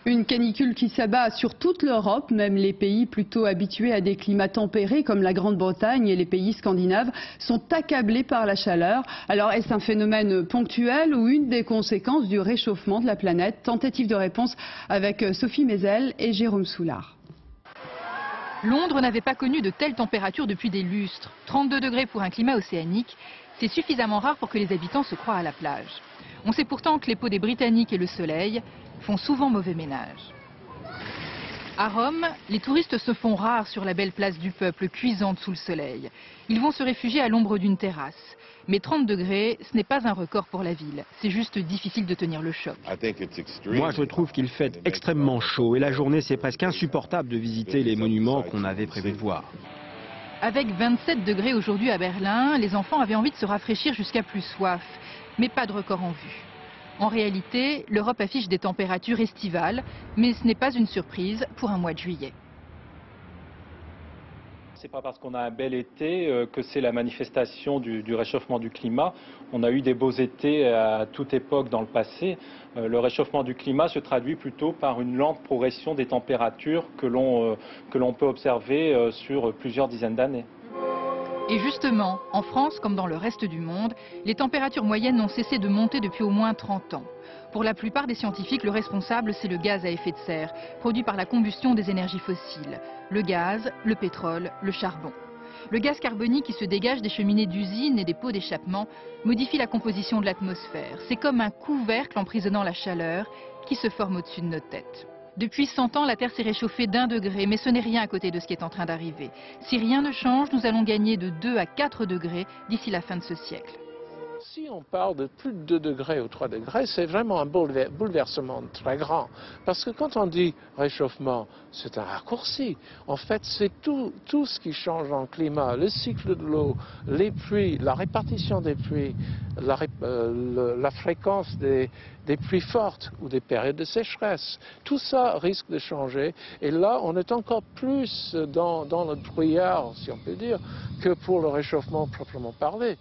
Une canicule qui s'abat sur toute l'Europe, même les pays plutôt habitués à des climats tempérés comme la Grande-Bretagne et les pays scandinaves sont accablés par la chaleur. Alors est-ce un phénomène ponctuel ou une des conséquences du réchauffement de la planète? Tentative de réponse avec Sophie Mézel et Jérôme Soulard. Londres n'avait pas connu de telles températures depuis des lustres. 32 degrés pour un climat océanique, c'est suffisamment rare pour que les habitants se croient à la plage. On sait pourtant que les peaux des Britanniques et le soleil font souvent mauvais ménage. À Rome, les touristes se font rares sur la belle place du peuple, cuisante sous le soleil. Ils vont se réfugier à l'ombre d'une terrasse. Mais 30 degrés, ce n'est pas un record pour la ville. C'est juste difficile de tenir le choc. Moi, je trouve qu'il fait extrêmement chaud et la journée, c'est presque insupportable de visiter les monuments qu'on avait prévu de voir. Avec 27 degrés aujourd'hui à Berlin, les enfants avaient envie de se rafraîchir jusqu'à plus soif. Mais pas de record en vue. En réalité, l'Europe affiche des températures estivales, mais ce n'est pas une surprise pour un mois de juillet. Ce n'est pas parce qu'on a un bel été que c'est la manifestation du réchauffement du climat. On a eu des beaux étés à toute époque dans le passé. Le réchauffement du climat se traduit plutôt par une lente progression des températures que l'on peut observer sur plusieurs dizaines d'années. Et justement, en France comme dans le reste du monde, les températures moyennes n'ont cessé de monter depuis au moins 30 ans. Pour la plupart des scientifiques, le responsable, c'est le gaz à effet de serre, produit par la combustion des énergies fossiles. Le gaz, le pétrole, le charbon. Le gaz carbonique qui se dégage des cheminées d'usines et des pots d'échappement modifie la composition de l'atmosphère. C'est comme un couvercle emprisonnant la chaleur qui se forme au-dessus de nos têtes. Depuis 100 ans, la Terre s'est réchauffée d'1 degré, mais ce n'est rien à côté de ce qui est en train d'arriver. Si rien ne change, nous allons gagner de 2 à 4 degrés d'ici la fin de ce siècle. Si on parle de plus de 2 degrés ou 3 degrés, c'est vraiment un bouleversement très grand. Parce que quand on dit réchauffement, c'est un raccourci. En fait, c'est tout ce qui change dans le climat, le cycle de l'eau, les pluies, la répartition des pluies, la fréquence des pluies fortes ou des périodes de sécheresse. Tout ça risque de changer. Et là, on est encore plus dans le brouillard, si on peut dire, que pour le réchauffement proprement parlé.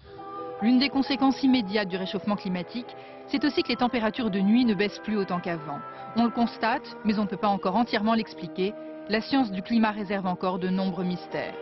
L'une des conséquences immédiates du réchauffement climatique, c'est aussi que les températures de nuit ne baissent plus autant qu'avant. On le constate, mais on ne peut pas encore entièrement l'expliquer. La science du climat réserve encore de nombreux mystères.